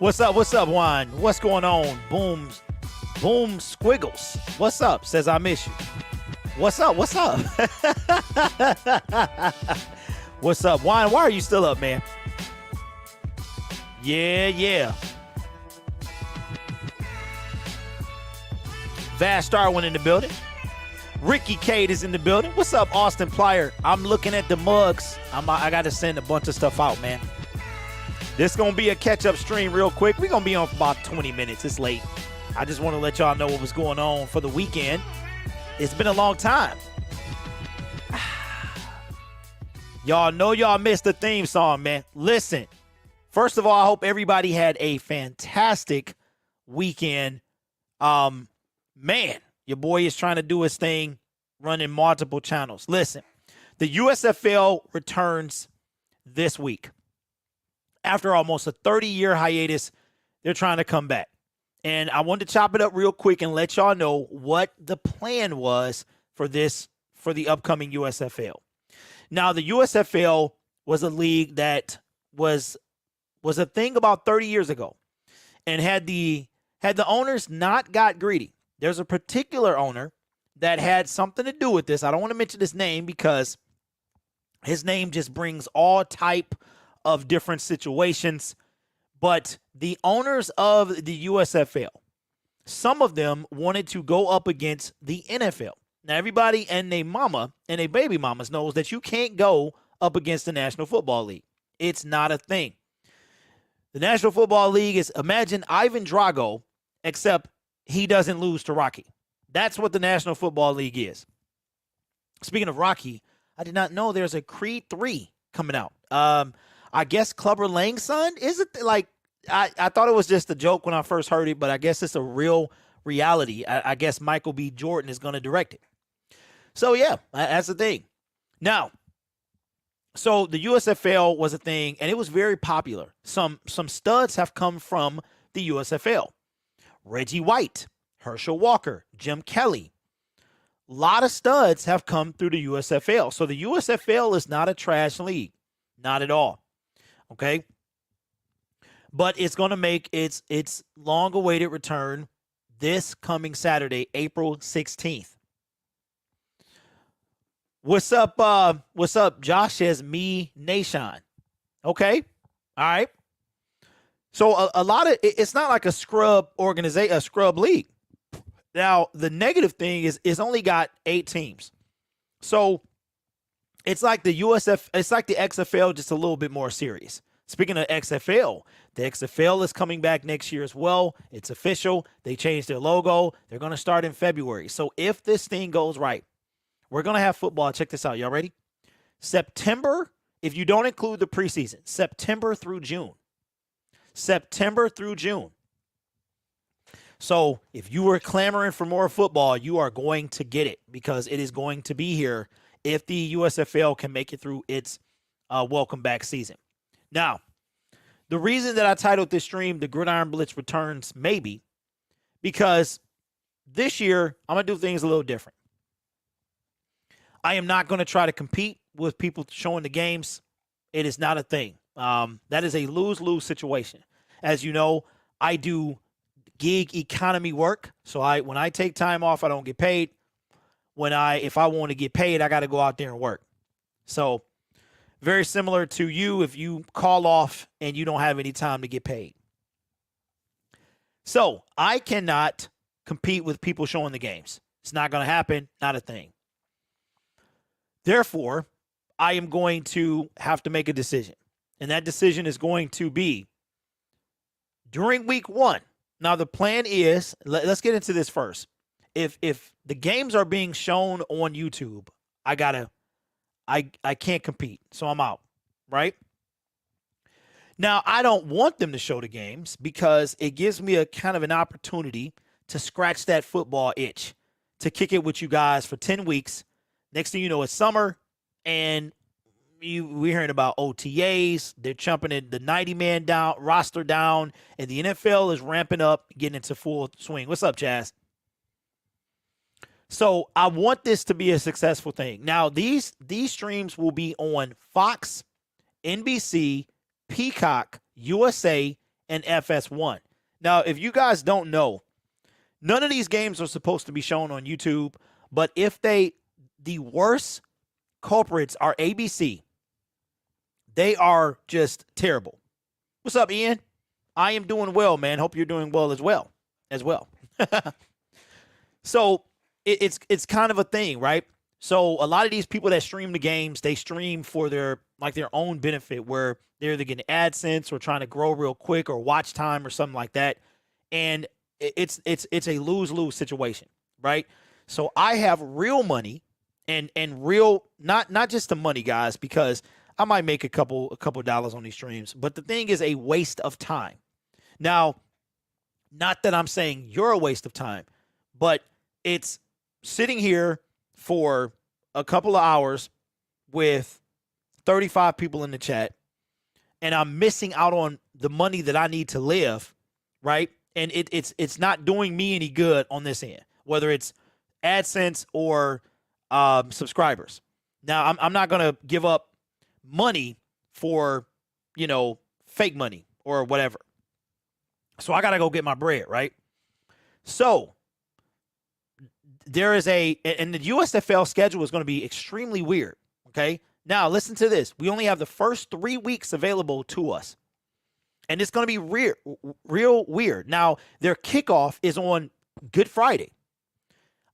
What's up? What's up, Juan? What's going on? Boom Squiggles. What's up? Says I miss you. What's up? What's up? What's up, Juan? Why are you still up, man? Yeah. Vast Darwin in the building. Ricky Cade is in the building. What's up, Austin Plyer? I'm looking at the mugs. I got to send a bunch of stuff out, man. This is going to be a catch-up stream real quick. We're going to be on for about 20 minutes. It's late. I just want to let y'all know what was going on for the weekend. It's been a long time. Y'all know y'all missed the theme song, man. Listen, first of all, I hope everybody had a fantastic weekend. Man, your boy is trying to do his thing, running multiple channels. Listen, the USFL returns this week. After almost a 30-year hiatus, they're trying to come back. And I wanted to chop it up real quick and let y'all know what the plan was for the upcoming USFL. Now, the USFL was a league that was a thing about 30 years ago. And had the owners not got greedy, there's a particular owner that had something to do with this. I don't want to mention his name because his name just brings all type of different situations. But the owners of the USFL, some of them wanted to go up against the NFL. Now, everybody and their mama and their baby mamas knows that you can't go up against the National Football League. It's not a thing. The National Football League is, imagine Ivan Drago, except he doesn't lose to Rocky. That's what the National Football League is. Speaking of Rocky, I did not know there's a Creed 3 coming out. I guess Clubber Lang's son? Is it like, I thought it was just a joke when I first heard it, but I guess it's a real reality. I guess Michael B. Jordan is going to direct it. So, yeah, that's the thing. Now, so the USFL was a thing, and it was very popular. Some studs have come from the USFL. Reggie White, Herschel Walker, Jim Kelly. A lot of studs have come through the USFL. So the USFL is not a trash league. Not at all. Okay? But it's going to make its long-awaited return this coming Saturday, April 16th. What's up? What's up? Josh says me Nation. Okay. All right. So a lot of it's not like a scrub organization, a scrub league. Now the negative thing is it's only got 8 teams. So it's like the it's like the XFL, just a little bit more serious. Speaking of XFL, the XFL is coming back next year as well. It's official. They changed their logo. They're going to start in February. So if this thing goes right, we're going to have football. Check this out. Y'all ready? September, if you don't include the preseason, September through June. September through June. So if you were clamoring for more football, you are going to get it because it is going to be here if the USFL can make it through its welcome back season. Now, the reason that I titled this stream, The Gridiron Blitz Returns, maybe, because this year I'm going to do things a little different. I am not going to try to compete with people showing the games. It is not a thing. That is a lose-lose situation. As you know, I do gig economy work. So when I take time off, I don't get paid. If I want to get paid, I got to go out there and work. So very similar to you if you call off and you don't have any time to get paid. So I cannot compete with people showing the games. It's not going to happen. Not a thing. Therefore, I am going to have to make a decision. And that decision is going to be during week 1. Now, the plan is, let's get into this first. If the games are being shown on YouTube, I can't compete. So I'm out, right? Now, I don't want them to show the games because it gives me a kind of an opportunity to scratch that football itch, to kick it with you guys for 10 weeks. Next thing you know, it's summer, and we're hearing about OTAs. They're jumping in the 90-man down roster down, and the NFL is ramping up, getting into full swing. What's up, Chaz? So I want this to be a successful thing. Now, these streams will be on Fox, NBC, Peacock, USA, and FS1. Now, if you guys don't know, none of these games are supposed to be shown on YouTube, but the worst culprits are ABC. They are just terrible. What's up, Ian? I am doing well, man. Hope you're doing well as well. So it's kind of a thing, right? So a lot of these people that stream the games, they stream for their own benefit, where they're either getting AdSense or trying to grow real quick or watch time or something like that. And it's a lose-lose situation, right? So I have real money and real, not just the money, guys, because I might make a couple dollars on these streams, but the thing is a waste of time. Now, not that I'm saying you're a waste of time, but it's sitting here for a couple of hours with 35 people in the chat, and I'm missing out on the money that I need to live, right? And it's not doing me any good on this end, whether it's AdSense or subscribers. Now, I'm not going to give up money for, fake money or whatever. So I got to go get my bread, right? So there is and the USFL schedule is going to be extremely weird, okay? Now, listen to this. We only have the first 3 weeks available to us. And it's going to be real weird. Now, their kickoff is on Good Friday.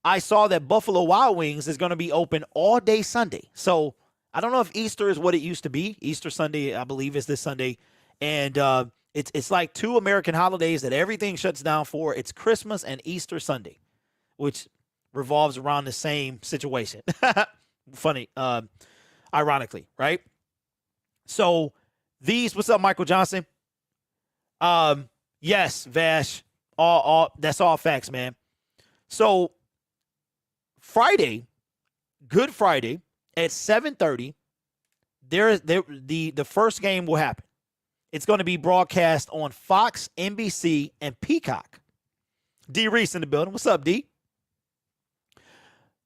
I saw that Buffalo Wild Wings is going to be open all day Sunday. So I don't know if Easter is what it used to be. Easter Sunday, I believe, is this Sunday. And it's like two American holidays that everything shuts down for. It's Christmas and Easter Sunday, which revolves around the same situation. Funny, ironically, right? So what's up, Michael Johnson? Yes, Vash, all that's all facts, man. So Friday, Good Friday at 7:30, the first game will happen. It's going to be broadcast on Fox, NBC, and Peacock. D. Reese in the building. What's up, D?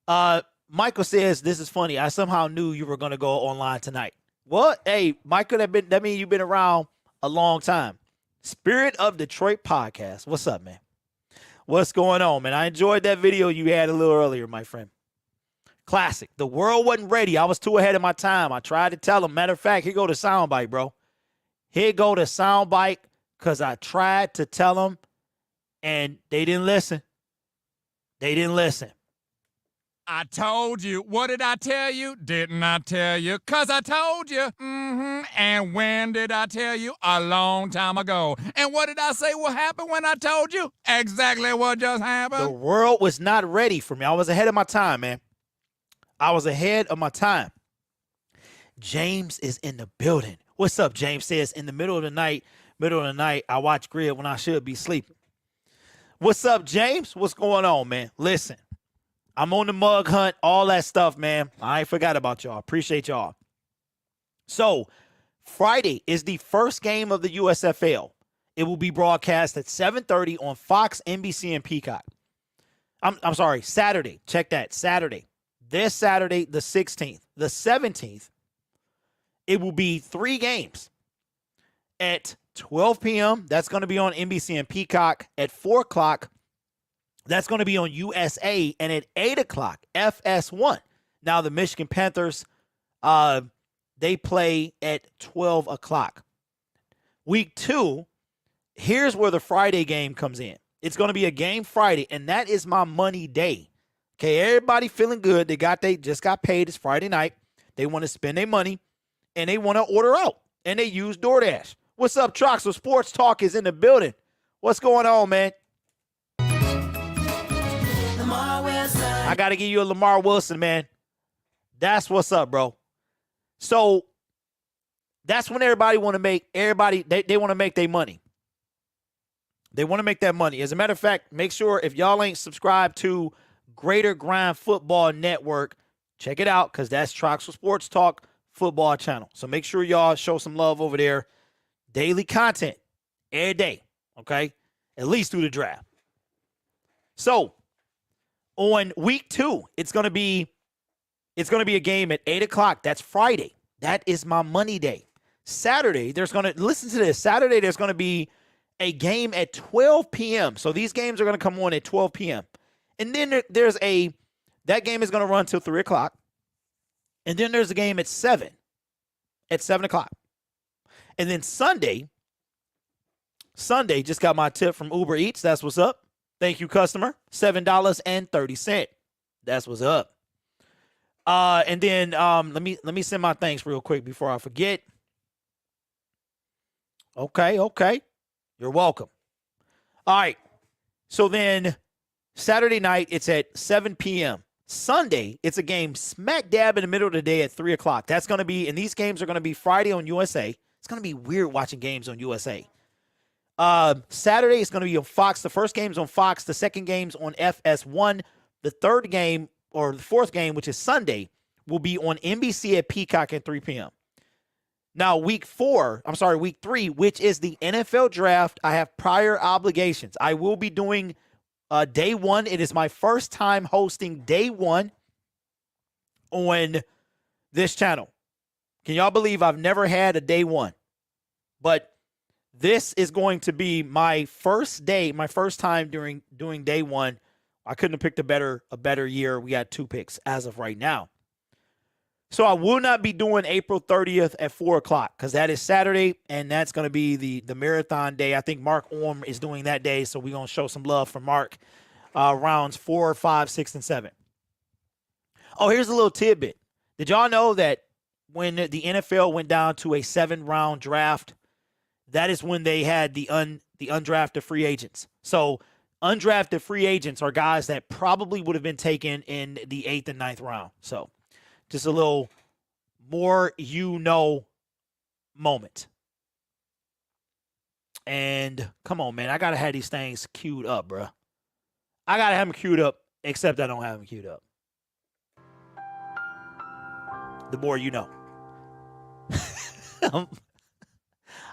Michael says, this is funny. I somehow knew you were going to go online tonight. Well, hey, Michael, that means you've been around a long time. Spirit of Detroit podcast. What's up, man? What's going on, man? I enjoyed that video you had a little earlier, my friend. Classic. The world wasn't ready. I was too ahead of my time. I tried to tell them. Matter of fact, here go the soundbite, bro. Here go the soundbite, because I tried to tell them, and they didn't listen. They didn't listen. I told you. What did I tell you? Didn't I tell you? 'Cause I told you. And when did I tell you? A long time ago. And what did I say will happen when I told you? Exactly what just happened. The world was not ready for me. I was ahead of my time, man. I was ahead of my time. James is in the building. What's up, James? Says, in the middle of the night, I watch Grid when I should be sleeping. What's up, James? What's going on, man? Listen, I'm on the mug hunt, all that stuff, man. I ain't forgot about y'all. Appreciate y'all. So, Friday is the first game of the USFL. It will be broadcast at 7:30 on Fox, NBC, and Peacock. I'm sorry, Saturday. Check that, Saturday. This Saturday, the 16th. The 17th, it will be 3 games. At 12 p.m., that's going to be on NBC and Peacock. At 4 o'clock, that's going to be on USA. And at 8 o'clock, FS1. Now, the Michigan Panthers, they play at 12 o'clock. Week 2, here's where the Friday game comes in. It's going to be a game Friday, and that is my money day. Okay, everybody feeling good. They just got paid. It's Friday night. They want to spend their money, and they want to order out, and they use DoorDash. What's up, Troxel? Sports Talk is in the building. What's going on, man? I got to give you a Lamar Wilson, man. That's what's up, bro. So that's when everybody want to make they want to make their money. They want to make that money. As a matter of fact, make sure if y'all ain't subscribed to Greater Grind Football Network, check it out, because that's Troxel Sports Talk football channel. So make sure y'all show some love over there. Daily content every day, okay? At least through the draft. So on week 2, it's gonna be a game at 8 o'clock. That's Friday. That is my money day. Saturday, there's gonna be a game at 12 p.m. So these games are going to come on at 12 p.m. And then there's that game is going to run till 3 o'clock. And then there's a game at 7 o'clock. And then Sunday, just got my tip from Uber Eats. That's what's up. Thank you, customer. $7.30. That's what's up. And then let me send my thanks real quick before I forget. Okay. You're welcome. All right. So then Saturday night, it's at 7 p.m. Sunday, it's a game smack dab in the middle of the day at 3 o'clock. That's going to be, and these games are going to be Friday on USA. It's going to be weird watching games on USA. Saturday is going to be on Fox. The first game's on Fox. The second game's on FS1. The third game, or the fourth game, which is Sunday, will be on NBC at Peacock at 3 p.m. Now, week 3, which is the NFL draft, I have prior obligations. I will be doing day one. It is my first time hosting day one on this channel. Can y'all believe I've never had a day one? But this is going to be my first time doing day one. I couldn't have picked a better year. We got 2 picks as of right now. So I will not be doing April 30th at 4 o'clock because that is Saturday, and that's going to be the marathon day. I think Mark Orm is doing that day, so we're going to show some love for Mark rounds 4, 5, 6, and 7. Oh, here's a little tidbit. Did y'all know that when the NFL went down to a 7-round draft, that is when they had the undrafted free agents. So undrafted free agents are guys that probably would have been taken in the 8th and 9th round. So just a little more moment. And come on, man. I got to have these things queued up, bro. I got to have them queued up, except I don't have them queued up. The more you know.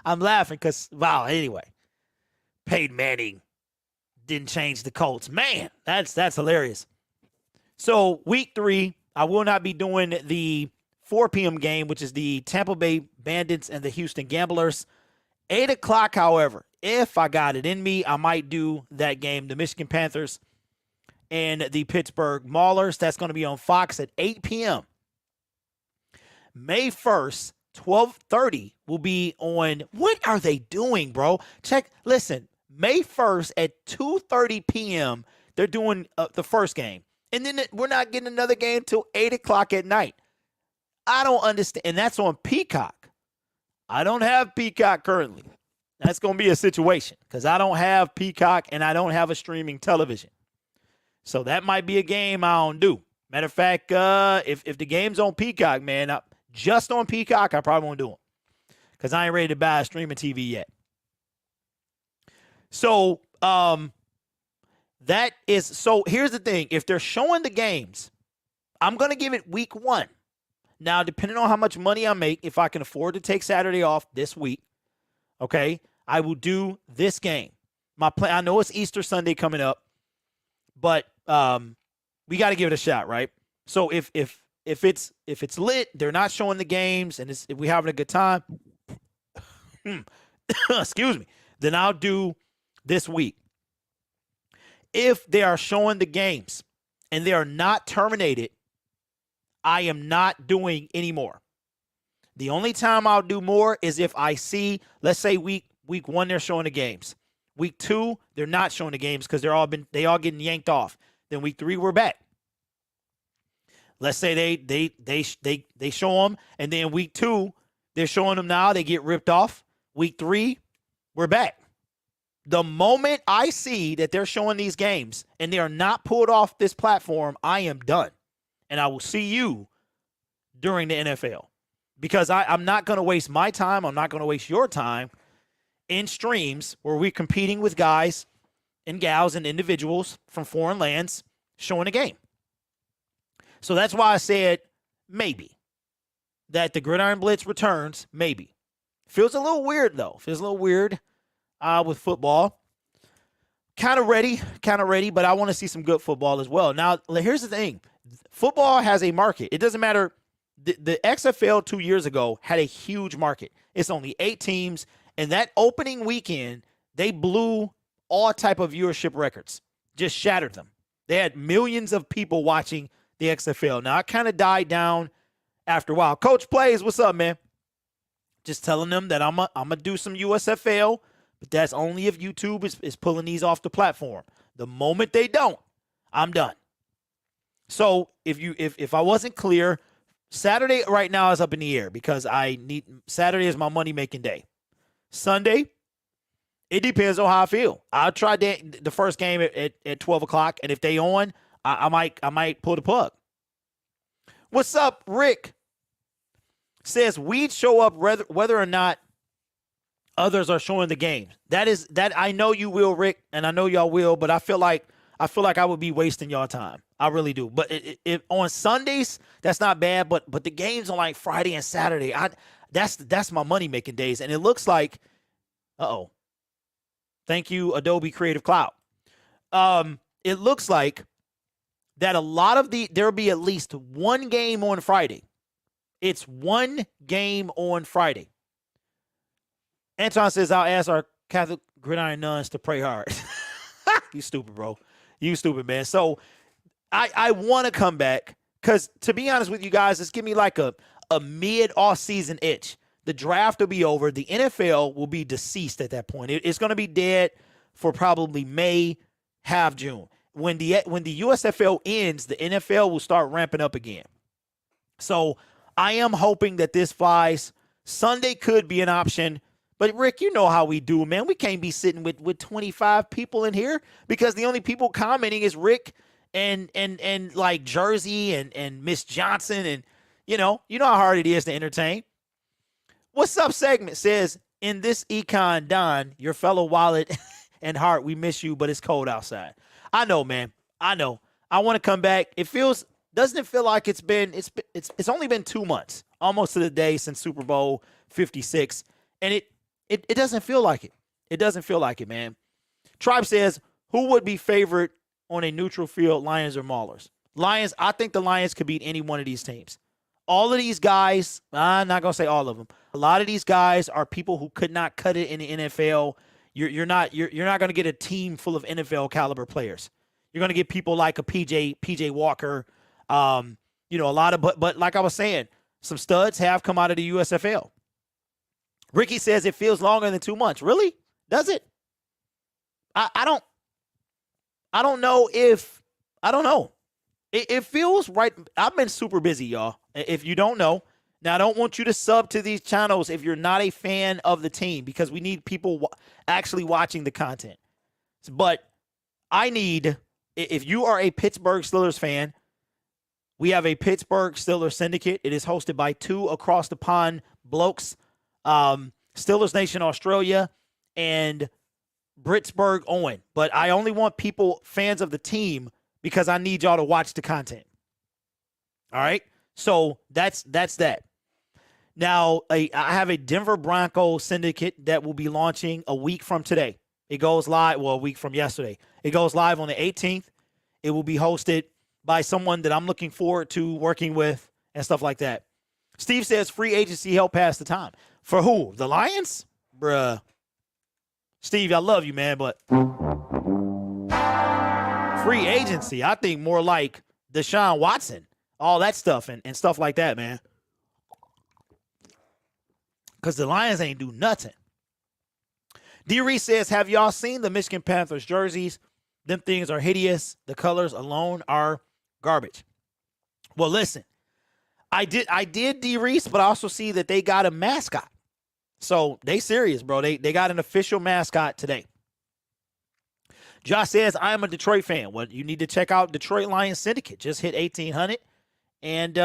I'm laughing because, wow, anyway. Peyton Manning didn't change the Colts. Man, that's hilarious. So, week 3, I will not be doing the 4 p.m. game, which is the Tampa Bay Bandits and the Houston Gamblers. 8 o'clock, however, if I got it in me, I might do that game, the Michigan Panthers and the Pittsburgh Maulers. That's going to be on Fox at 8 p.m. May 1st, 12:30 will be on. What are they doing, bro? Listen, May 1st at 2:30 p.m., they're doing the first game. And then we're not getting another game till 8 o'clock at night. I don't understand. And that's on Peacock. I don't have Peacock currently. That's going to be a situation because I don't have Peacock and I don't have a streaming television. So that might be a game I don't do. Matter of fact, if the game's on Peacock, man, just on Peacock, I probably won't do them because I ain't ready to buy a streaming TV yet. So, here's the thing. If they're showing the games, I'm going to give it week 1. Now, depending on how much money I make, if I can afford to take Saturday off this week, okay, I will do this game. I know it's Easter Sunday coming up, but we got to give it a shot, right? So if it's lit, they're not showing the games, and if we're having a good time, excuse me, then I'll do this week. If they are showing the games and they are not terminated, I am not doing any more. The only time I'll do more is if I see, let's say week 1, they're showing the games. Week 2, they're not showing the games because they all getting yanked off. Then week 3, we're back. Let's say they show them, and then week 2, they're showing them now. They get ripped off. Week 3, we're back. The moment I see that they're showing these games and they are not pulled off this platform, I am done. And I will see you during the NFL because I'm not going to waste my time. I'm not going to waste your time in streams where we're competing with guys and gals and individuals from foreign lands showing a game. So that's why I said maybe that the Gridiron Blitz returns, maybe. Feels a little weird, though. Feels a little weird with football. Kind of ready, but I want to see some good football as well. Now, here's the thing. Football has a market. It doesn't matter. The XFL 2 years ago had a huge market. It's only 8 teams, and that opening weekend, They blew all type of viewership records, just shattered them. They had millions of people watching the XFL. Now, it kind of died down after a while. Coach Plays, what's up, man? Just telling them that I'm going to do some USFL, but that's only if YouTube is pulling these off the platform. The moment they don't, I'm done. So if I wasn't clear, Saturday right now is up in the air because Saturday is my money-making day. Sunday, it depends on how I feel. I'll try the first game at 12 o'clock, and if they on, I might pull the plug. What's up, Rick? Says we'd show up whether or not others are showing the games. That I know you will, Rick, and I know y'all will, but I feel like I would be wasting y'all time. I really do. But if on Sundays, that's not bad. But the games on like Friday and Saturday, that's my money making days, and it looks like, thank you, Adobe Creative Cloud. It looks like that a lot of there'll be at least one game on Friday. It's one game on Friday. Anton says, I'll ask our Catholic Gridiron nuns to pray hard. You stupid, bro. You stupid, man. So I want to come back because, to be honest with you guys, it's giving me like a mid-off-season itch. The draft will be over. The NFL will be deceased at that point. It's going to be dead for probably May, half June. When the USFL ends, the NFL will start ramping up again. So I am hoping that this flies. Sunday could be an option. But, Rick, you know how we do, man. We can't be sitting with 25 people in here because the only people commenting is Rick and like Jersey and Miss Johnson. And, you know how hard it is to entertain. What's up segment says, in this econ, Don, your fellow wallet and heart, we miss you, but it's cold outside. I know, man. I know. I want to come back. Doesn't it feel like it's only been 2 months, almost to the day since Super Bowl 56. And it doesn't feel like it. It doesn't feel like it, man. Tribe says, who would be favored on a neutral field, Lions or Maulers? Lions, I think the Lions could beat any one of these teams. All of these guys, I'm not going to say all of them. A lot of these guys are people who could not cut it in the NFL. You're not going to get a team full of NFL caliber players. You're going to get people like a PJ Walker. A lot of, but like I was saying, some studs have come out of the USFL. Ricky says it feels longer than 2 months. Really? Does it? I don't know. It feels right. I've been super busy, y'all. If you don't know. Now, I don't want you to sub to these channels if you're not a fan of the team because we need people actually watching the content. But if you are a Pittsburgh Steelers fan, we have a Pittsburgh Steelers Syndicate. It is hosted by two across the pond blokes, Steelers Nation Australia and Britsburg Owen. But I only want fans of the team, because I need y'all to watch the content. All right? So that's that. Now, I have a Denver Broncos Syndicate that will be launching a week from today. It goes live, a week from yesterday. It goes live on the 18th. It will be hosted by someone that I'm looking forward to working with and stuff like that. Steve says free agency help pass the time. For who? The Lions? Bruh. Steve, I love you, man, but free agency, I think more like Deshaun Watson, all that stuff and stuff like that, man. Because the Lions ain't do nothing. D. Reese says, have y'all seen the Michigan Panthers jerseys? Them things are hideous. The colors alone are garbage. Well, listen, I did D. Reese, but I also see that they got a mascot. So they serious, bro. They got an official mascot today. Josh says, I am a Detroit fan. Well, you need to check out Detroit Lions Syndicate. Just hit 1,800, and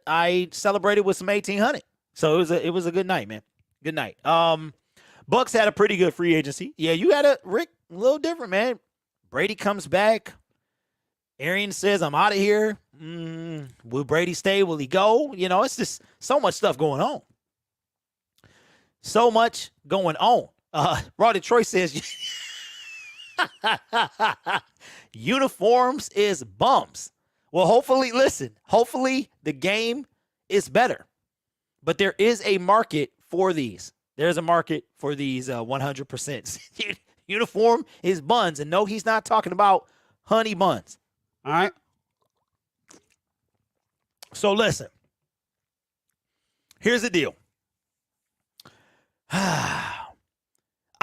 I celebrated with some 1,800. So it was a good night, man. Good night. Bucks had a pretty good free agency. Yeah, you had a little different, man. Brady comes back. Arian says, I'm out of here. Will Brady stay? Will he go? It's just so much stuff going on. So much going on. Raw Detroit says, uniforms is bums. Well, hopefully the game is better. But there is a market for these. There's a market for these 100%. uniform is buns. And no, he's not talking about honey buns. All right? So listen. Here's the deal.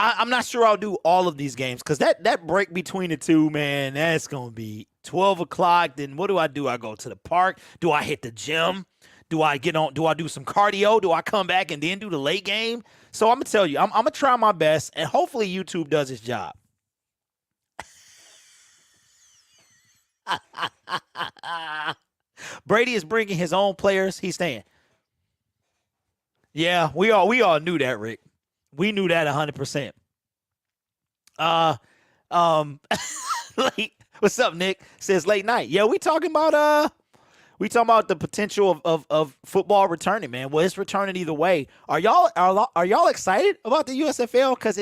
I'm not sure I'll do all of these games because that break between the two, man, that's going to be 12 o'clock. Then what do? I go to the park? Do I hit the gym? Do I do some cardio? Do I come back and then do the late game? So I'm going to tell you, I'm going to try my best, and hopefully YouTube does its job. Brady is bringing his own players. He's staying. Yeah, we all knew that, Rick. We knew that 100%. What's up, Nick? Says late night. Yeah, we talking about the potential of football returning, man. Well, it's returning either way. Are y'all excited about the USFL? Because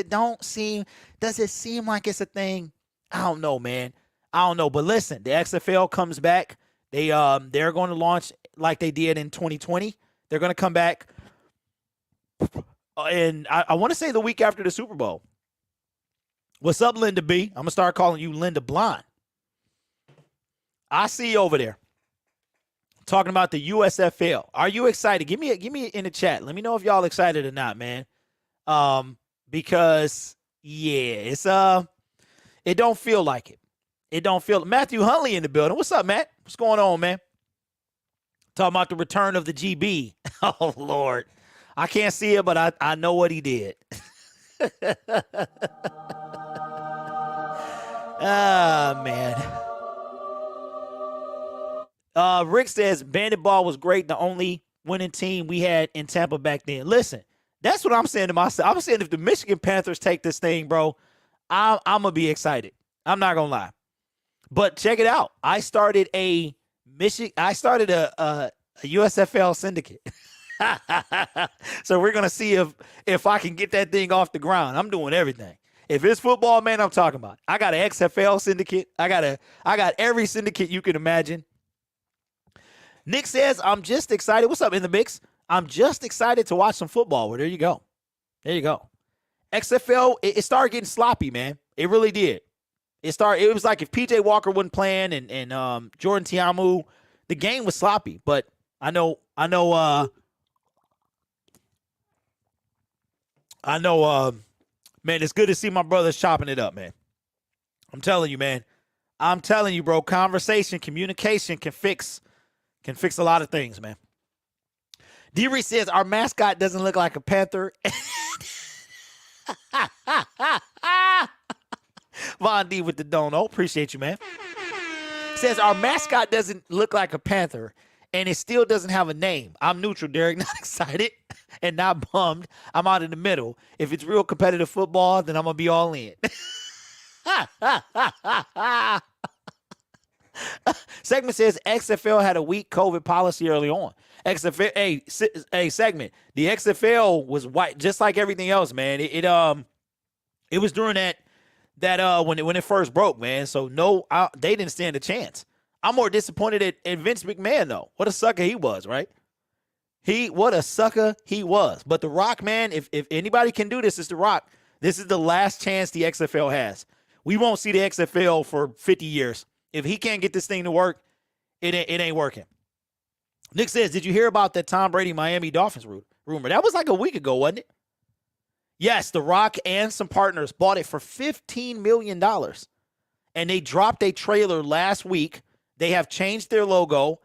does it seem like it's a thing? I don't know, man. I don't know. But listen, the XFL comes back. They're going to launch like they did in 2020. They're going to come back. And I want to say the week after the Super Bowl. What's up, Linda B? I'm going to start calling you Linda Blonde. I see you over there talking about the USFL. Are you excited? Give me in the chat. Let me know if y'all excited or not, man. Because yeah, it don't feel like it. It don't feel. Matthew Huntley in the building. What's up, Matt? What's going on, man? Talking about the return of the GB. Oh Lord. I can't see it, but I know what he did. Ah, man. Rick says Bandit Ball was great. The only winning team we had in Tampa back then. Listen, that's what I'm saying to myself. I'm saying if the Michigan Panthers take this thing, bro, I'm going to be excited. I'm not going to lie. But check it out. I started a USFL syndicate. So we're gonna see if I can get that thing off the ground. I'm doing everything. If it's football, man, I'm talking about. I got an XFL syndicate. I got every syndicate you can imagine. Nick says I'm just excited. What's up in the mix? I'm just excited to watch some football. Well, there you go. There you go. XFL, it started getting sloppy, man. It really did. It was like if PJ Walker wasn't playing and Jordan Tiamu, the game was sloppy. But I know. Man, it's good to see my brothers chopping it up, man. I'm telling you, man. I'm telling you, bro. Conversation, communication can fix a lot of things, man. D-Reed says our mascot doesn't look like a panther. Von D with the dono. Appreciate you, man. Says our mascot doesn't look like a panther, and it still doesn't have a name. I'm neutral, Derek. Not excited and not bummed. I'm out in the middle. If it's real competitive football, then I'm going to be all in. Segment says XFL had a weak COVID policy early on. XFL, Segment. The XFL was white, just like everything else, man. It was during that when it first broke, man. So they didn't stand a chance. I'm more disappointed at Vince McMahon, though. What a sucker he was, right? What a sucker he was. But The Rock, man, if anybody can do this, it's The Rock. This is the last chance the XFL has. We won't see the XFL for 50 years. If he can't get this thing to work, it ain't working. Nick says, did you hear about that Tom Brady Miami Dolphins rumor? That was like a week ago, wasn't it? Yes, The Rock and some partners bought it for $15 million. And they dropped a trailer last week. They have changed their logo.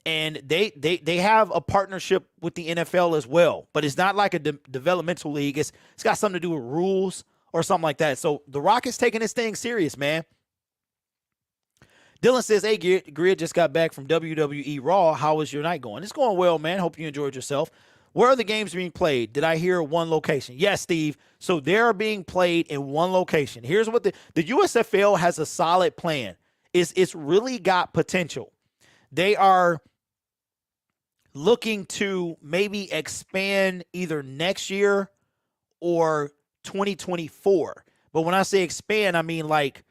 And they have a partnership with the NFL as well. But it's not like a developmental league. It's got something to do with rules or something like that. So The Rock is taking this thing serious, man. Dylan says, hey, Grid just got back from WWE Raw. How was your night going? It's going well, man. Hope you enjoyed yourself. Where are the games being played? Did I hear one location? Yes, Steve. So they're being played in one location. Here's what the USFL has a solid plan. It's really got potential. They are looking to maybe expand either next year or 2024. But when I say expand, I mean like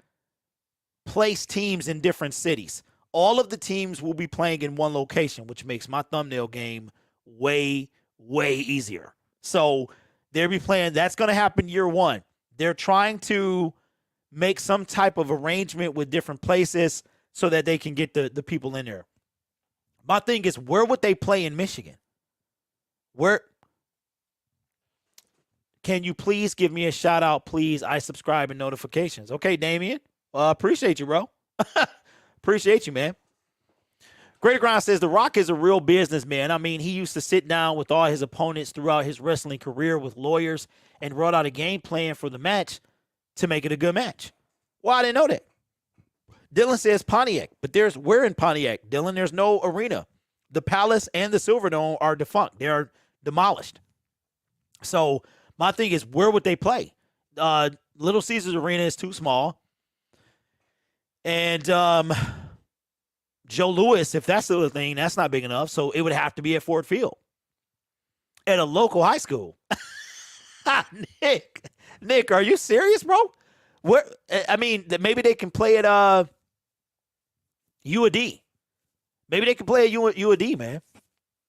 place teams in different cities. All of the teams will be playing in one location, which makes my thumbnail game way easier. So they'll be playing. That's going to happen year one. They're trying to make some type of arrangement with different places so that they can get the people in there. My thing is, where would they play in Michigan? Where? Can you please give me a shout out, please? I subscribe and notifications. Okay, Damien. Appreciate you, bro. Appreciate you, man. Greater Grind says The Rock is a real businessman. I mean, he used to sit down with all his opponents throughout his wrestling career with lawyers and wrote out a game plan for the match to make it a good match. Well, I didn't know that. Dylan says Pontiac, but we're in Pontiac, Dylan. There's no arena. The Palace and the Silverdome are defunct. They are demolished. So my thing is, where would they play? Little Caesars Arena is too small. And Joe Louis, if that's still a thing, that's not big enough. So it would have to be at Ford Field at a local high school. Nick, are you serious, bro? Where? I mean, maybe they can play at UAD. Maybe they can play at UAD, man.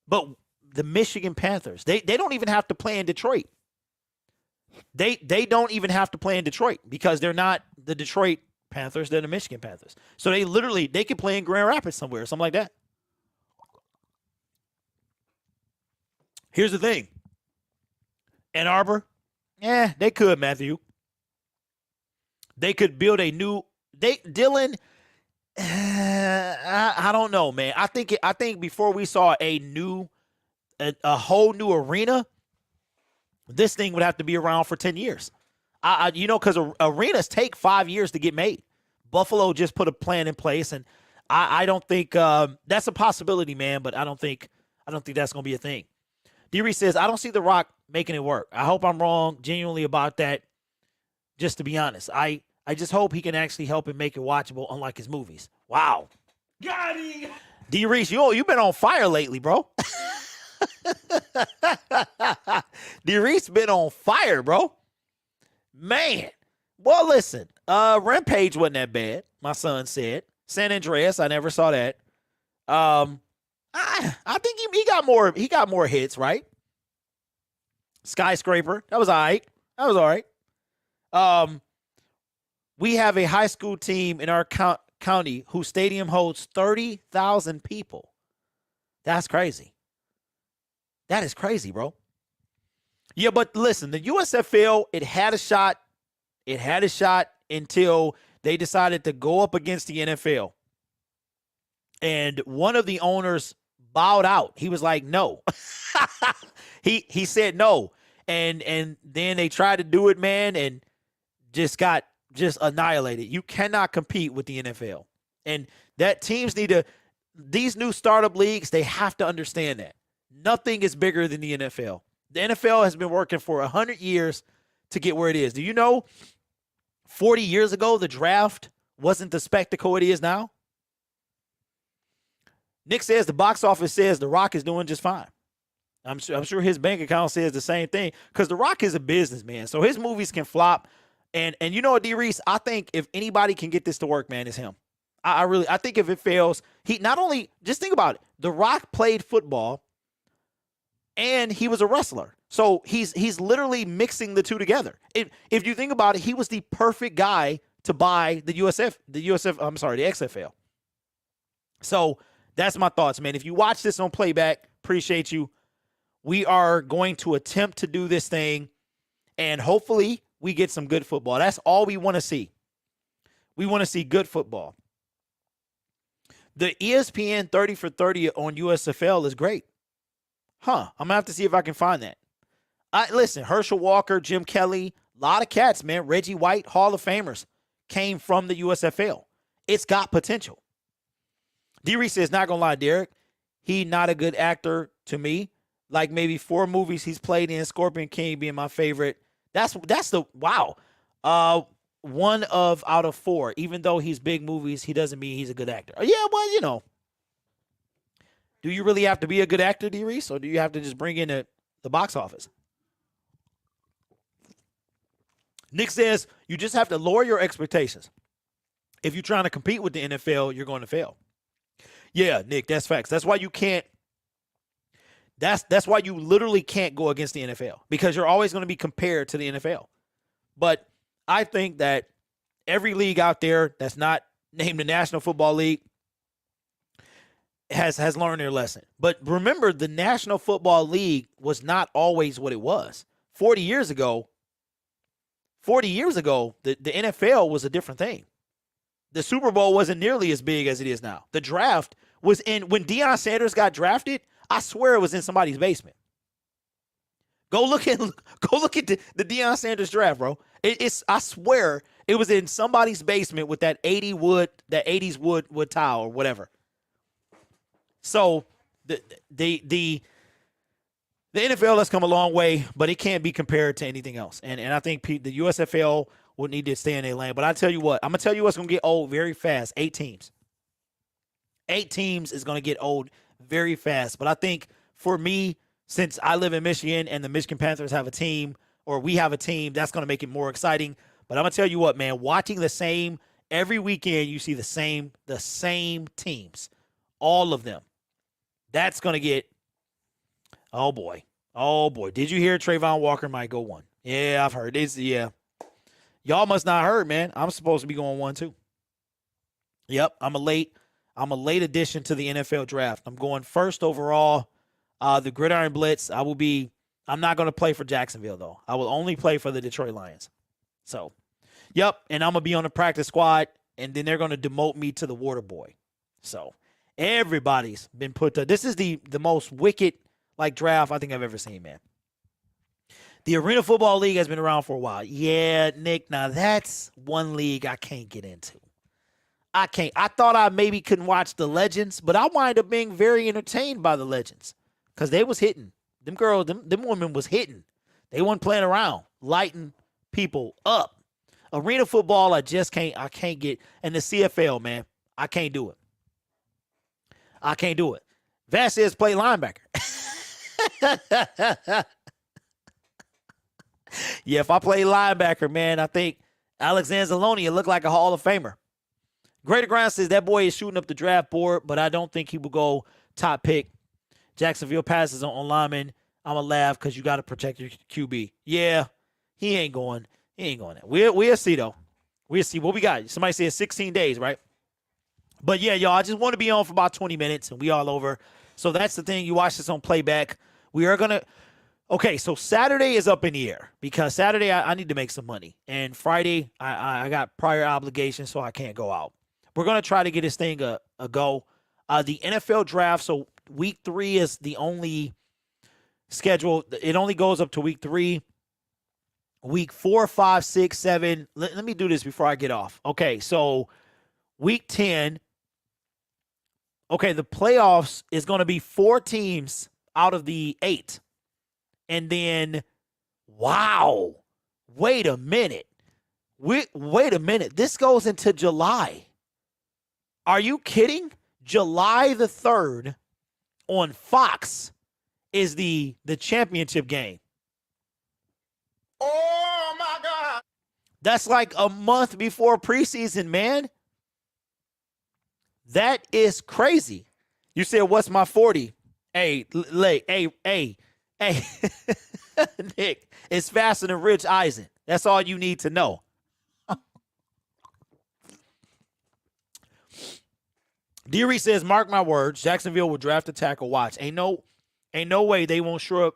But the Michigan Panthers, they don't even have to play in Detroit. They don't even have to play in Detroit because they're not the Detroit Panthers, they're the Michigan Panthers. So they could play in Grand Rapids somewhere, something like that. Here's the thing. Ann Arbor, they could, Matthew. They could build a new Dylan. I don't know, man. I think before we saw a whole new arena, this thing would have to be around for 10 years. Because arenas take 5 years to get made. Buffalo just put a plan in place, and I don't think that's a possibility, man. But I don't think that's gonna be a thing. D-Reese says, I don't see The Rock making it work. I hope I'm wrong genuinely about that. Just to be honest, I just hope he can actually help and make it watchable, unlike his movies. Wow. Got him. D-Reese, you've been on fire lately, bro. D-Reese been on fire, bro. Man. Well, listen, Rampage wasn't that bad, my son said. San Andreas, I never saw that. I think he got more hits, right? Skyscraper, that was all right. We have a high school team in our county whose stadium holds 30,000 people. That's crazy. That is crazy, bro. Yeah, but listen, the USFL, it had a shot. It had a shot until they decided to go up against the NFL. And one of the owners bowed out. He was like, no. He said no. And then they tried to do it, man, and just got annihilated. You cannot compete with the NFL. And that teams these new startup leagues, they have to understand that. Nothing is bigger than the NFL. The NFL has been working for 100 years to get where it is. Do you know 40 years ago, the draft wasn't the spectacle it is now? Nick says the box office says The Rock is doing just fine. I'm sure his bank account says the same thing because The Rock is a businessman. So his movies can flop. And you know what, D-Reese, I think if anybody can get this to work, man, it's him. I think if it fails, he not only, just think about it. The Rock played football and he was a wrestler. So he's literally mixing the two together. If you think about it, he was the perfect guy to buy the XFL. So that's my thoughts, man. If you watch this on playback, appreciate you. We are going to attempt to do this thing, and hopefully we get some good football. That's all we want to see. We want to see good football. The ESPN 30 for 30 on USFL is great. I'm going to have to see if I can find that. Listen, Herschel Walker, Jim Kelly, a lot of cats, man. Reggie White, Hall of Famers came from the USFL. It's got potential. D-Reese says, not going to lie, Derek, he not a good actor to me. Like maybe 4 movies he's played in, Scorpion King being my favorite. That's the, wow. One out of 4. Even though he's big movies, he doesn't mean he's a good actor. Yeah, well, do you really have to be a good actor, D-Reese, or do you have to just bring in the box office? Nick says, you just have to lower your expectations. If you're trying to compete with the NFL, you're going to fail. Yeah, Nick, that's facts. That's why you can't. That's why you literally can't go against the NFL, because you're always going to be compared to the NFL. But I think that every league out there that's not named the National Football League has learned their lesson. But remember, the National Football League was not always what it was. 40 years ago, the NFL was a different thing. The Super Bowl wasn't nearly as big as it is now. The draft was in, when Deion Sanders got drafted, I swear it was in somebody's basement. Go look at the Deion Sanders draft, bro. I swear it was in somebody's basement with that 80s wood tile or whatever. So the NFL has come a long way, but it can't be compared to anything else. And I think the USFL would need to stay in their lane. But I tell you what, I'm gonna tell you what's gonna get old very fast. 8 teams. 8 teams is gonna get old very fast. But I think for me, since I live in Michigan and the Michigan Panthers have a team, or we have a team, that's going to make it more exciting. But I'm going to tell you what, man, watching the same every weekend, you see the same teams, all of them. That's going to get, oh boy. Did you hear Trayvon Walker might go 1? Yeah, I've heard. Yeah. Y'all must not heard, man. I'm supposed to be going 1 too. Yep, I'm a late addition to the NFL draft. I'm going first overall. The Gridiron Blitz, I'm not going to play for Jacksonville, though. I will only play for the Detroit Lions. So, yep, and I'm going to be on the practice squad, and then they're going to demote me to the water boy. So, everybody's been put to – this is the most wicked, draft I think I've ever seen, man. The Arena Football League has been around for a while. Yeah, Nick, now that's one league I can't get into. I can't. I thought I maybe couldn't watch the Legends, but I wind up being very entertained by the Legends. Because they was hitting. Them girls, them women was hitting. They wasn't playing around, lighting people up. Arena football, I can't get. And the CFL, man, I can't do it. Vasquez played linebacker. Yeah, if I play linebacker, man, I think Alexander Zalonia looked like a Hall of Famer. Greater Ground says that boy is shooting up the draft board, but I don't think he will go top pick. Jacksonville passes on linemen. I'm going to laugh because you got to protect your QB. Yeah, he ain't going there. We'll see, though. We'll see what we got. Somebody said 16 days, right? But, yeah, y'all, I just want to be on for about 20 minutes, and we all over. So that's the thing. You watch this on playback. We are going to – okay, so Saturday is up in the air because Saturday I need to make some money. And Friday I got prior obligations, so I can't go out. We're going to try to get this thing a go. The NFL draft, so – Week 3 is the only schedule. It only goes up to week 3. Week 4, 5, 6, 7. Let me do this before I get off. Okay, so week 10. Okay, the playoffs is going to be 4 teams out of the 8. And then, wow, wait a minute. Wait a minute. This goes into July. Are you kidding? July the 3rd. On Fox is the championship game. Oh, my God. That's like a month before preseason, man. That is crazy. You said, what's my 40? Hey, hey. Nick, it's faster than Rich Eisen. That's all you need to know. Deary says, mark my words, Jacksonville will draft a tackle. Watch. Ain't no way they won't show up.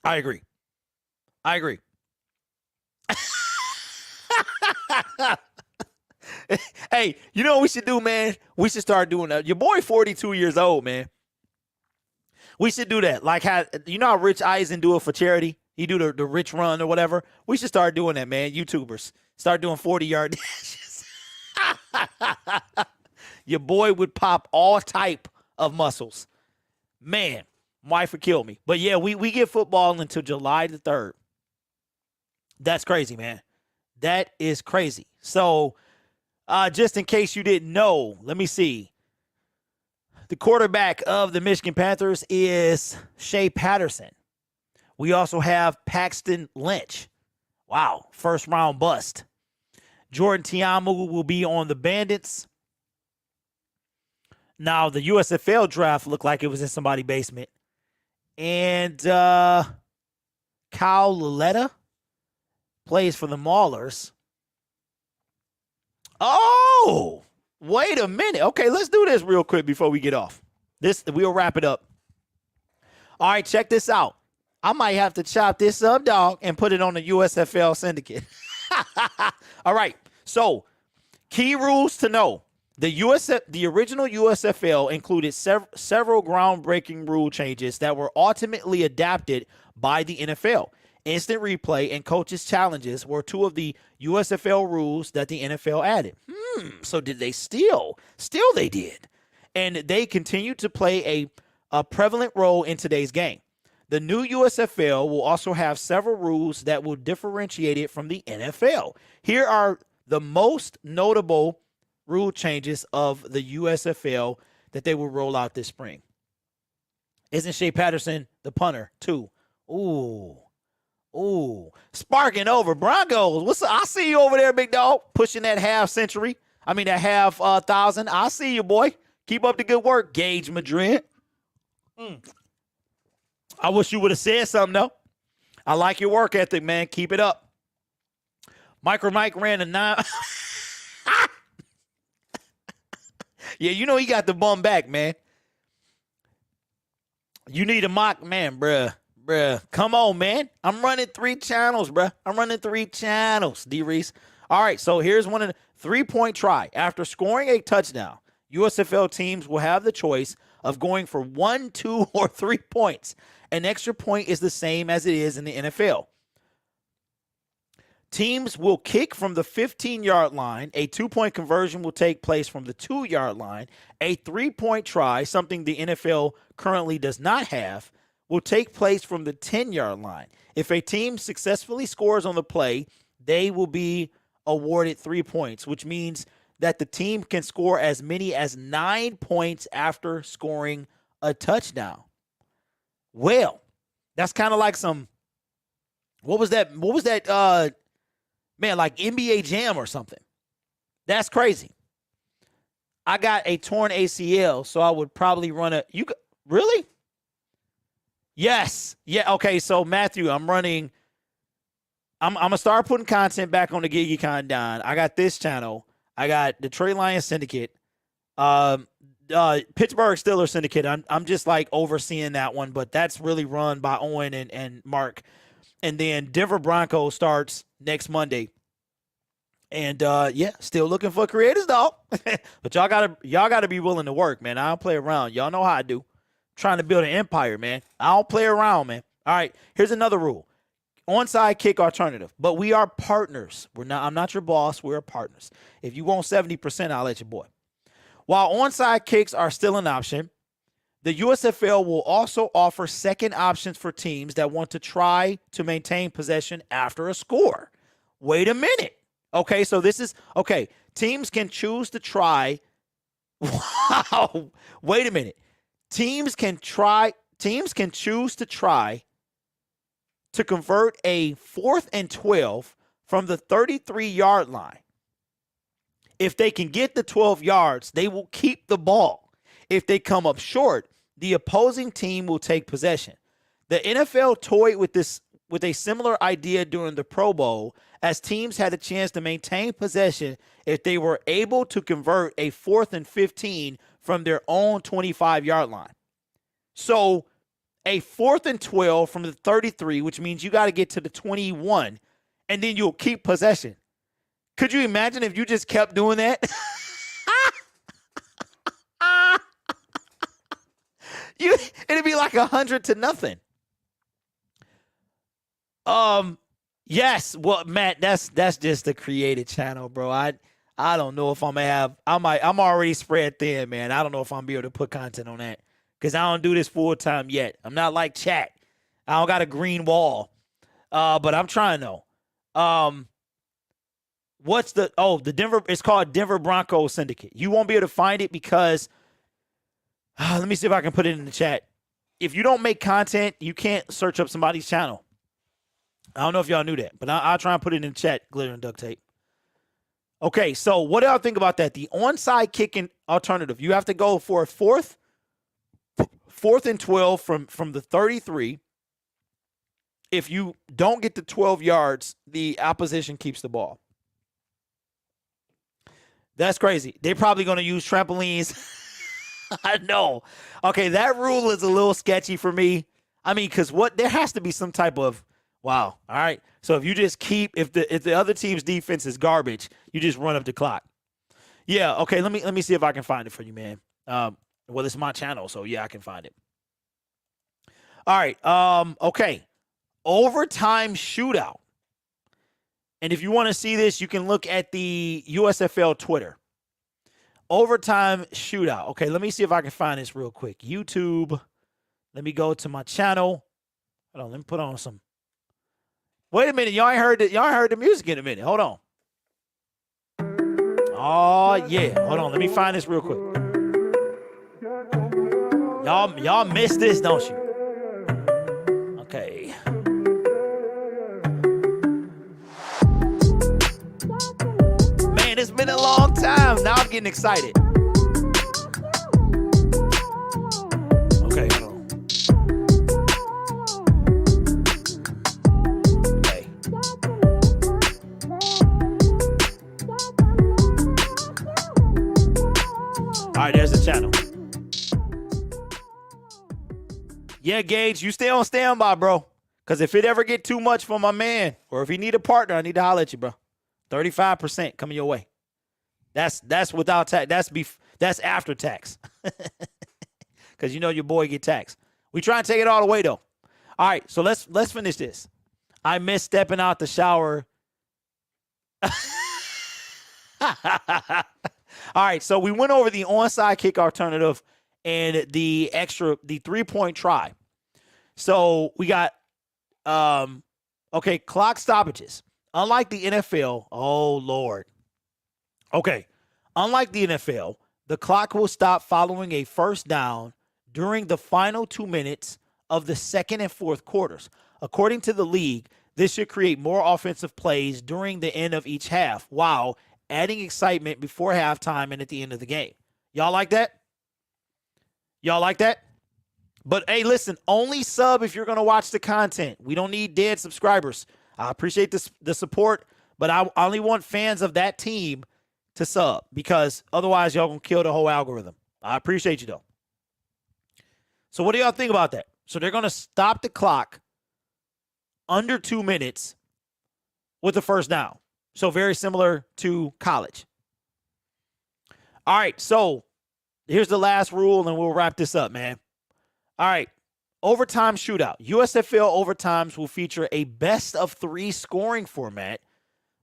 I agree. Hey, you know what we should do, man? We should start doing that. Your boy 42 years old, man. We should do that. Like how Rich Eisen do it for charity? He do the rich run or whatever. We should start doing that, man. YouTubers. Start doing 40-yard dashes. Your boy would pop all type of muscles. Man, my wife would kill me. But, yeah, we get football until July the 3rd. That's crazy, man. That is crazy. So, just in case you didn't know, let me see. The quarterback of the Michigan Panthers is Shea Patterson. We also have Paxton Lynch. Wow, first-round bust. Jordan Tiamu will be on the Bandits. Now, the USFL draft looked like it was in somebody's basement. And Kyle Laletta plays for the Maulers. Oh, wait a minute. Okay, let's do this real quick before we get off. We'll wrap it up. All right, check this out. I might have to chop this up, dog, and put it on the USFL Syndicate. All right, so key rules to know. The original USFL included several groundbreaking rule changes that were ultimately adapted by the NFL. Instant replay and coaches' challenges were two of the USFL rules that the NFL added. So did they steal? Still they did. And they continue to play a prevalent role in today's game. The new USFL will also have several rules that will differentiate it from the NFL. Here are the most notable rule changes of the USFL that they will roll out this spring. Isn't Shea Patterson the punter, too? Ooh. Sparking over. Broncos. What's up? I see you over there, big dog, pushing that half thousand. I see you, boy. Keep up the good work, Gage Madrid. I wish you would have said something, though. I like your work ethic, man. Keep it up. MicroMike ran a 9. Yeah, you know he got the bum back, man. You need a mock, man, bruh. Come on, man. I'm running 3 channels, bruh. I'm running 3 channels, D-Reese. All right, so here's one of the 3-point try. After scoring a touchdown, USFL teams will have the choice of going for 1, 2, or 3 points. An extra point is the same as it is in the NFL. Teams will kick from the 15-yard line. A 2-point conversion will take place from the 2-yard line. A 3-point try, something the NFL currently does not have, will take place from the 10-yard line. If a team successfully scores on the play, they will be awarded 3 points, which means that the team can score as many as 9 points after scoring a touchdown. Well, that's kind of like some, what was that, man, like NBA Jam or something. That's crazy. I got a torn ACL, so I would probably run really? Yes. Yeah, okay, so Matthew, I'm going to start putting content back on the GigiCon Don. I got this channel. I got Detroit Lions Syndicate. Pittsburgh Steelers Syndicate. I'm just like overseeing that one, but that's really run by Owen and Mark. And then Denver Broncos starts next Monday. And yeah, still looking for creators, dog. But y'all gotta be willing to work, man. I don't play around. Y'all know how I do. Trying to build an empire, man. I don't play around, man. All right, here's another rule. Onside kick alternative, but we are partners. I'm not your boss. We're partners. If you want 70%, I'll let your boy. While onside kicks are still an option, the USFL will also offer second options for teams that want to try to maintain possession after a score. Wait a minute. Okay, so this is, okay, teams can choose to try. Wow. Wait a minute. Teams can choose to try to convert a 4th and 12 from the 33-yard line. If they can get the 12 yards, they will keep the ball. If they come up short, the opposing team will take possession. The NFL toyed with a similar idea during the Pro Bowl, as teams had a chance to maintain possession if they were able to convert a 4th and 15 from their own 25-yard line. So a 4th and 12 from the 33, which means you got to get to the 21, and then you'll keep possession. Could you imagine if you just kept doing that? It'd be like 100-0. Yes. Well, Matt, that's just the created channel, bro. I don't know if I'm already spread thin, man. I don't know if I'm gonna be able to put content on that because I don't do this full time yet. I'm not like chat. I don't got a green wall. But I'm trying though. What's the Denver? It's called Denver Broncos Syndicate. You won't be able to find it because let me see if I can put it in the chat. If you don't make content, you can't search up somebody's channel. I don't know if y'all knew that, but I'll try and put it in the chat, glitter and duct tape. Okay, so what do y'all think about that? The onside kicking alternative. You have to go for a 4th and 12 from the 33. If you don't get the 12 yards, the opposition keeps the ball. That's crazy. They're probably going to use trampolines. I know. Okay, that rule is a little sketchy for me. I mean, because there has to be some type of wow. All right. So if you just keep if the other team's defense is garbage, you just run up the clock. Yeah. Okay. Let me see if I can find it for you, man. Well, it's my channel, so yeah, I can find it. All right. Okay. Overtime shootout. And if you want to see this, you can look at the USFL Twitter. Overtime shootout. Okay, let me see if I can find this real quick. YouTube. Let me go to my channel. Hold on, let me put on some. Wait a minute, y'all ain't heard the music in a minute. Hold on. Oh yeah. Hold on, let me find this real quick. Y'all missed this, don't you? Okay. Man, it's been a long time. Now I'm getting excited. Okay, hold on. Okay. All right, there's the channel. Yeah, Gage, you stay on standby, bro. Because if it ever get too much for my man, or if he need a partner, I need to holler at you, bro. 35% coming your way. That's without tax. That's after tax. Because you know your boy get taxed. We try and take it all away though. All right, so let's finish this. I miss stepping out the shower. All right, so we went over the onside kick alternative and the 3-point try. So we got clock stoppages. Unlike the NFL, oh Lord. Okay, unlike the NFL, the clock will stop following a first down during the final 2 minutes of the second and fourth quarters. According to the league, this should create more offensive plays during the end of each half, while adding excitement before halftime and at the end of the game. Y'all like that? Y'all like that? But hey, listen, only sub if you're going to watch the content. We don't need dead subscribers. I appreciate the support, but I only want fans of that team to sub, because otherwise y'all going to kill the whole algorithm. I appreciate you, though. So what do y'all think about that? So they're going to stop the clock under 2 minutes with the first down. So very similar to college. All right, so here's the last rule, and we'll wrap this up, man. All right, overtime shootout. USFL overtimes will feature a best-of-3 scoring format,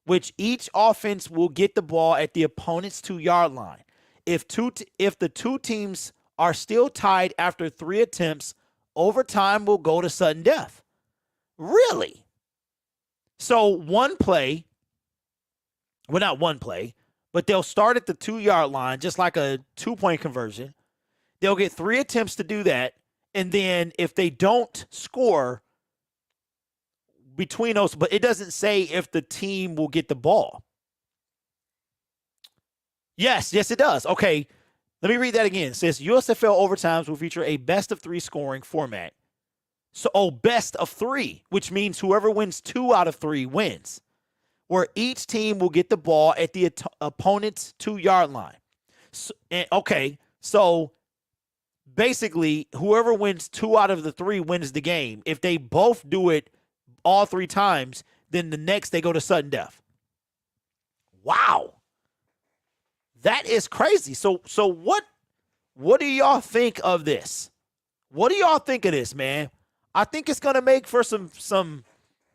which each offense will get the ball at the opponent's 2-yard line. If the two teams are still tied after 3 attempts, overtime will go to sudden death. Really? So one play, well, not one play, but they'll start at the 2-yard line, just like a 2-point conversion. They'll get 3 attempts to do that. And then if they don't score between those, but it doesn't say if the team will get the ball. Yes, it does. Okay, let me read that again. It says USFL overtimes will feature a best-of-3 scoring format. So, best of 3, which means whoever wins 2 out of 3 wins, where each team will get the ball at the opponent's 2-yard line. So basically, whoever wins 2 out of the 3 wins the game. If they both do it all 3 times, then the next they go to sudden death. Wow. That is crazy. So what do y'all think of this? What do y'all think of this, man? I think it's going to make for some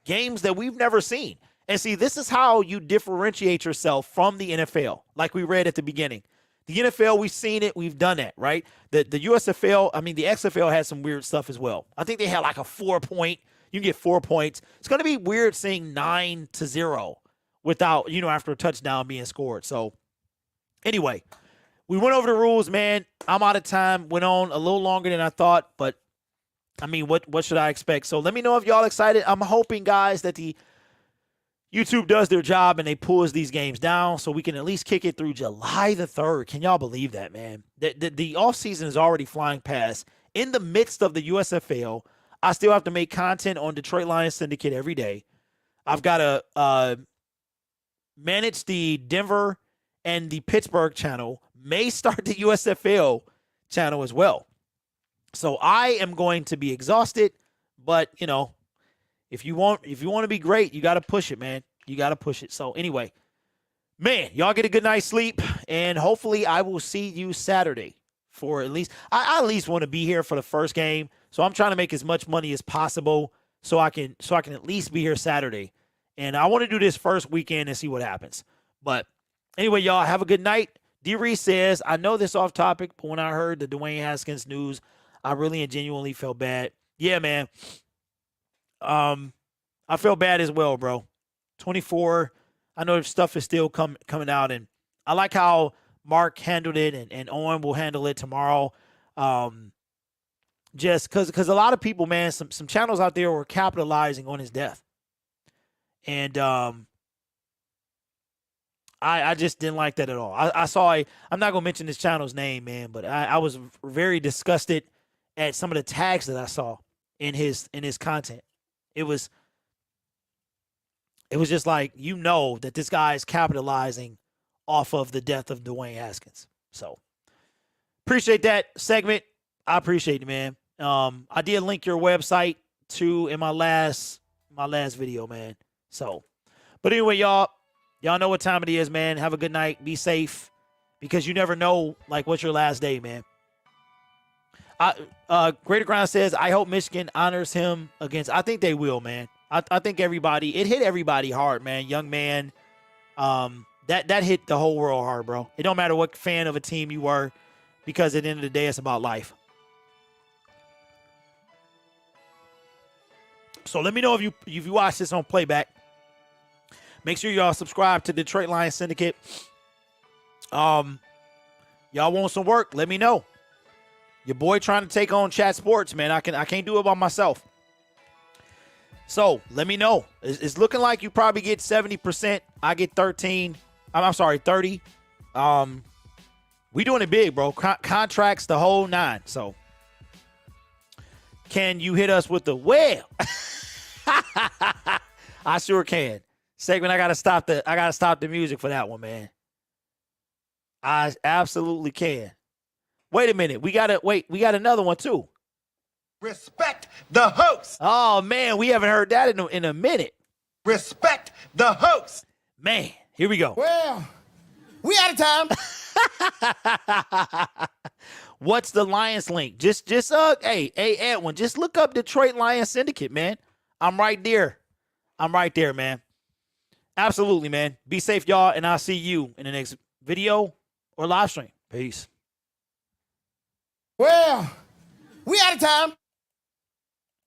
games that we've never seen. And see, this is how you differentiate yourself from the NFL, like we read at the beginning. The NFL, we've seen it. We've done that, right? The USFL, the XFL had some weird stuff as well. I think they had like a 4-point. You can get 4 points. It's going to be weird seeing 9-0 without, after a touchdown being scored. So anyway, we went over the rules, man. I'm out of time. Went on a little longer than I thought, but what should I expect? So let me know if y'all excited. I'm hoping, guys, that the YouTube does their job and they pulls these games down so we can at least kick it through July the 3rd. Can y'all believe that, man? The offseason is already flying past. In the midst of the USFL, I still have to make content on Detroit Lions Syndicate every day. I've got to manage the Denver and the Pittsburgh channel may start the USFL channel as well. So I am going to be exhausted, but you know, if you want to be great, you got to push it, man. You got to push it. So anyway, man, y'all get a good night's sleep, and hopefully I will see you Saturday for at least I at least want to be here for the first game. So I'm trying to make as much money as possible so I can at least be here Saturday. And I want to do this first weekend and see what happens. But anyway, y'all have a good night. D. Reese says, I know this off topic, but when I heard the Dwayne Haskins news, I really and genuinely felt bad. Yeah, man. I felt bad as well, bro. 24. I know stuff is still coming out, and I like how Mark handled it, and Owen will handle it tomorrow. Just because a lot of people, man, some channels out there were capitalizing on his death, and I just didn't like that at all. I saw I'm not gonna mention this channel's name, man, but I was very disgusted at some of the tags that I saw in his content. It was just like, you know, that this guy is capitalizing off of the death of Dwayne Haskins. So appreciate that segment. I appreciate it, man. I did link your website to in my last video, man. So, but anyway, y'all know what time it is, man. Have a good night. Be safe, because you never know, like, what's your last day, man. Greater Ground says, I hope Michigan honors him against. I think they will, man. I think it hit everybody hard, man. Young man, that hit the whole world hard, bro. It don't matter what fan of a team you were, because at the end of the day, it's about life. So let me know if you watch this on playback. Make sure y'all subscribe to Detroit Lions Syndicate. Y'all want some work? Let me know. Your boy trying to take on Chat Sports, man. I can't do it by myself. So let me know. It's looking like you probably get 70%. I get 13. I'm sorry, 30. We doing it big, bro. Contracts the whole 9. So can you hit us with the well? I sure can. Segment, I gotta stop the music for that one, man. I absolutely can. Wait a minute. We got another one too. Respect the host. Oh man, we haven't heard that in a minute. Respect the host. Man, here we go. Well, we out of time. What's the Lions link? Just hey Edwin, just look up Detroit Lions Syndicate, man. I'm right there, man. Absolutely, man. Be safe, y'all, and I'll see you in the next video or live stream. Peace. Well, we out of time.